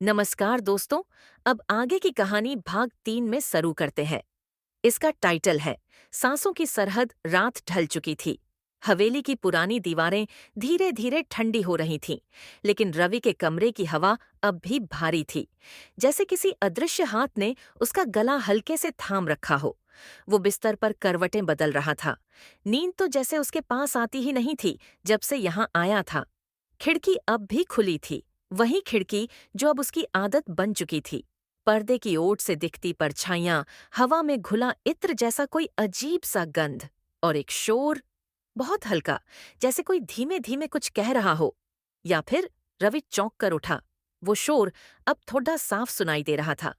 नमस्कार दोस्तों। अब आगे की कहानी भाग 3 में शुरू करते हैं। इसका टाइटल है सांसों की सरहद। रात ढल चुकी थी। हवेली की पुरानी दीवारें धीरे धीरे ठंडी हो रही थीं, लेकिन रवि के कमरे की हवा अब भी भारी थी, जैसे किसी अदृश्य हाथ ने उसका गला हल्के से थाम रखा हो। वो बिस्तर पर करवटें बदल रहा था। नींद तो जैसे उसके पास आती ही नहीं थी जब से यहाँ आया था। खिड़की अब भी खुली थी, वही खिड़की जो अब उसकी आदत बन चुकी थी। पर्दे की ओट से दिखती परछाइयां, हवा में घुला इत्र जैसा कोई अजीब सा गंध, और एक शोर, बहुत हल्का, जैसे कोई धीमे धीमे कुछ कह रहा हो। या फिर रवि चौंक कर उठा। वो शोर अब थोड़ा साफ सुनाई दे रहा था।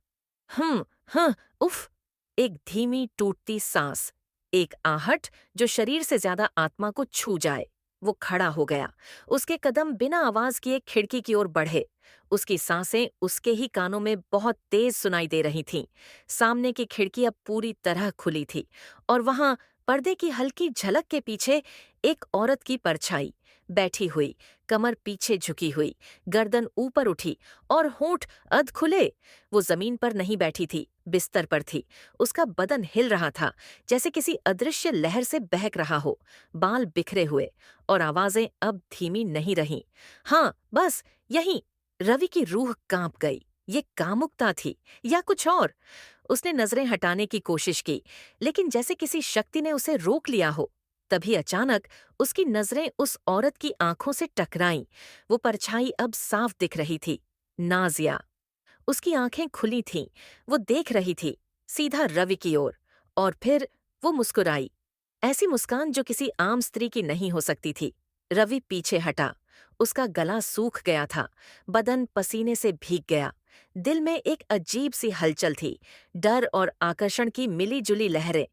हम्म। हाँ। उफ। एक धीमी टूटती सांस, एक आहट जो शरीर से ज्यादा आत्मा को छू जाए। वो खड़ा हो गया। उसके कदम बिना आवाज किए खिड़की की ओर बढ़े। उसकी सांसें उसके ही कानों में बहुत तेज सुनाई दे रही थीं। सामने की खिड़की अब पूरी तरह खुली थी, और वहां पर्दे की हल्की झलक के पीछे एक औरत की परछाई बैठी हुई, कमर पीछे झुकी हुई, गर्दन ऊपर उठी और होंठ अध खुले। वो जमीन पर नहीं बैठी थी, बिस्तर पर थी। उसका बदन हिल रहा था, जैसे किसी अदृश्य लहर से बहक रहा हो। बाल बिखरे हुए, और आवाजें अब धीमी नहीं रहीं। हाँ, बस यहीं। रवि की रूह कांप गई। ये कामुकता थी या कुछ और? उसने नजरें हटाने की कोशिश की, लेकिन जैसे किसी शक्ति ने उसे रोक लिया हो। तभी अचानक उसकी नजरें उस औरत की आंखों से टकराईं। वो परछाई अब साफ दिख रही थी। नाजिया। उसकी आंखें खुली थीं। वो देख रही थी, सीधा रवि की ओर। और फिर वो मुस्कुराई, ऐसी मुस्कान जो किसी आम स्त्री की नहीं हो सकती थी। रवि पीछे हटा। उसका गला सूख गया था, बदन पसीने से भीग गया। दिल में एक अजीब सी हलचल थी, डर और आकर्षण की मिली जुली लहरें।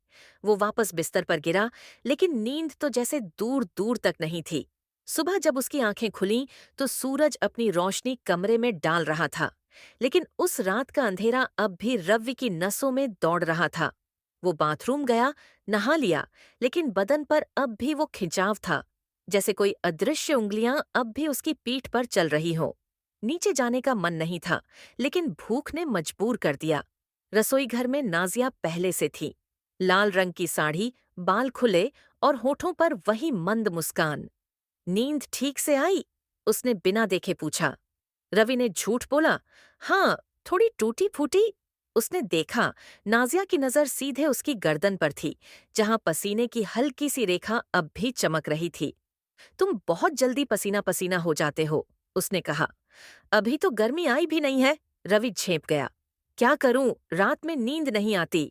वो वापस बिस्तर पर गिरा, लेकिन नींद तो जैसे दूर दूर तक नहीं थी। सुबह जब उसकी आंखें खुलीं तो सूरज अपनी रोशनी कमरे में डाल रहा था, लेकिन उस रात का अंधेरा अब भी रवि की नसों में दौड़ रहा था। वो बाथरूम गया, नहा लिया, लेकिन बदन पर अब भी वो खिंचाव था, जैसे कोई अदृश्य उंगलियां अब भी उसकी पीठ पर चल रही हो। नीचे जाने का मन नहीं था, लेकिन भूख ने मजबूर कर दिया। रसोई घर में नाजिया पहले से थी। लाल रंग की साड़ी, बाल खुले, और होठों पर वही मंद मुस्कान। नींद ठीक से आई? उसने बिना देखे पूछा। रवि ने झूठ बोला, हाँ, थोड़ी टूटी फूटी। उसने देखा, नाजिया की नजर सीधे उसकी गर्दन पर थी, जहां पसीने की हल्की सी रेखा अब भी चमक रही थी। तुम बहुत जल्दी पसीना पसीना हो जाते हो, उसने कहा। अभी तो गर्मी आई भी नहीं है। रवि झेंप गया। क्या करूं, रात में नींद नहीं आती।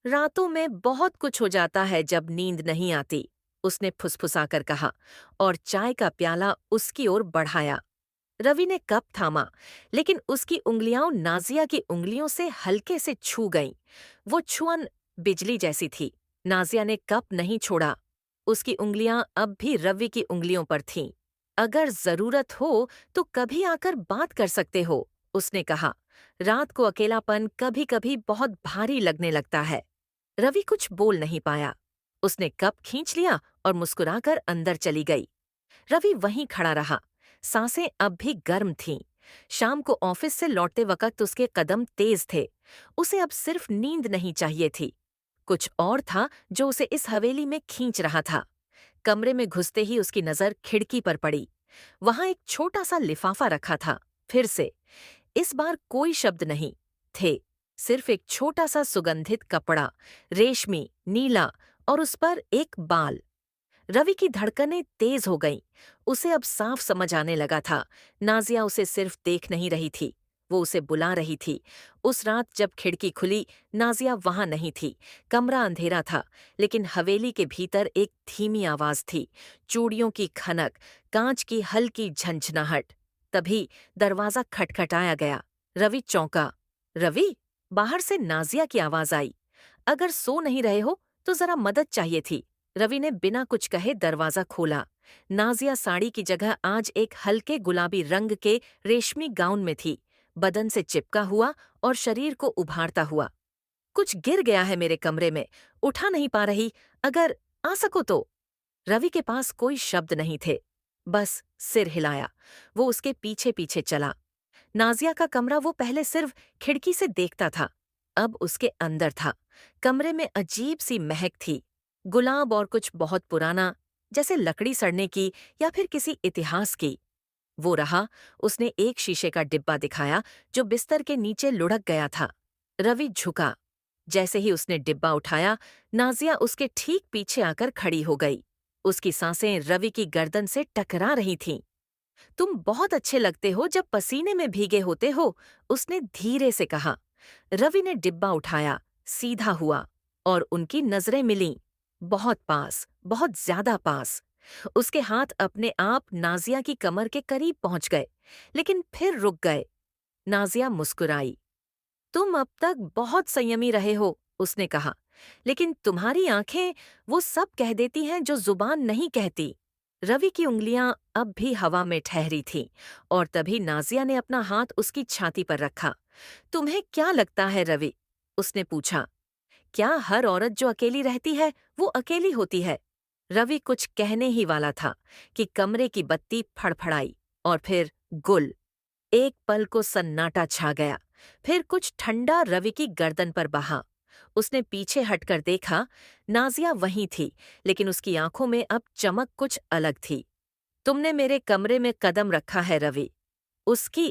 रातों में बहुत कुछ हो जाता है जब नींद नहीं आती, उसने फुसफुसाकर कहा, और चाय का प्याला उसकी ओर बढ़ाया। रवि ने कप थामा, लेकिन उसकी उंगलियां नाजिया की उंगलियों से हल्के से छू गईं। वो छुअन बिजली जैसी थी। नाजिया ने कप नहीं छोड़ा। उसकी उंगलियां अब भी रवि की उंगलियों पर थीं। अगर जरूरत हो तो कभी आकर बात कर सकते हो, उसने कहा। रात को अकेलापन कभी कभी बहुत भारी लगने लगता है। रवि कुछ बोल नहीं पाया। उसने कप खींच लिया और मुस्कुराकर अंदर चली गई। रवि वहीं खड़ा रहा। सांसें अब भी गर्म थीं। शाम को ऑफिस से लौटते वक्त उसके कदम तेज थे। उसे अब सिर्फ नींद नहीं चाहिए थी, कुछ और था जो उसे इस हवेली में खींच रहा था। कमरे में घुसते ही उसकी नजर खिड़की पर पड़ी। वहां एक छोटा सा लिफाफा रखा था। फिर से, इस बार कोई शब्द नहीं थे, सिर्फ एक छोटा सा सुगंधित कपड़ा, रेशमी, नीला, और उस पर एक बाल। रवि की धड़कनें तेज हो गईं। उसे अब साफ समझ आने लगा था, नाजिया उसे सिर्फ देख नहीं रही थी, वो उसे बुला रही थी। उस रात जब खिड़की खुली, नाजिया वहां नहीं थी। कमरा अंधेरा था, लेकिन हवेली के भीतर एक धीमी आवाज थी, चूड़ियों की खनक, कांच की हल्की झंझनाहट। तभी दरवाजा खटखटाया गया। रवि चौंका। रवि? बाहर से नाजिया की आवाज आई। अगर सो नहीं रहे हो तो जरा मदद चाहिए थी। रवि ने बिना कुछ कहे दरवाजा खोला। नाजिया साड़ी की जगह आज एक हल्के गुलाबी रंग के रेशमी गाउन में थी, बदन से चिपका हुआ और शरीर को उभारता हुआ। कुछ गिर गया है मेरे कमरे में, उठा नहीं पा रही, अगर आ सको तो। रवि के पास कोई शब्द नहीं थे, बस सिर हिलाया। वो उसके पीछे पीछे चला। नाजिया का कमरा वो पहले सिर्फ खिड़की से देखता था, अब उसके अंदर था। कमरे में अजीब सी महक थी, गुलाब और कुछ बहुत पुराना, जैसे लकड़ी सड़ने की या फिर किसी इतिहास की। वो रहा, उसने एक शीशे का डिब्बा दिखाया जो बिस्तर के नीचे लुढ़क गया था। रवि झुका। जैसे ही उसने डिब्बा उठाया, नाजिया उसके ठीक पीछे आकर खड़ी हो गई। उसकी सांसें रवि की गर्दन से टकरा रही थीं। तुम बहुत अच्छे लगते हो जब पसीने में भीगे होते हो, उसने धीरे से कहा। रवि ने डिब्बा उठाया, सीधा हुआ, और उनकी नजरें मिलीं। बहुत पास, बहुत ज्यादा पास। उसके हाथ अपने आप नाजिया की कमर के करीब पहुंच गए, लेकिन फिर रुक गए। नाजिया मुस्कुराई। तुम अब तक बहुत संयमी रहे हो, उसने कहा, लेकिन तुम्हारी आंखें वो सब कह देती हैं जो जुबान नहीं कहती। रवि की उंगलियां अब भी हवा में ठहरी थीं, और तभी नाजिया ने अपना हाथ उसकी छाती पर रखा। तुम्हें क्या लगता है रवि? उसने पूछा। क्या हर औरत जो अकेली रहती है, वो अकेली होती है? रवि कुछ कहने ही वाला था कि कमरे की बत्ती फड़फड़ाई, और फिर गुल। एक पल को सन्नाटा छा गया। फिर कुछ ठंडा रवि की गर्दन पर बहा। उसने पीछे हटकर देखा, नाजिया वहीं थी, लेकिन उसकी आंखों में अब चमक कुछ अलग थी। तुमने मेरे कमरे में कदम रखा है रवि। उसकी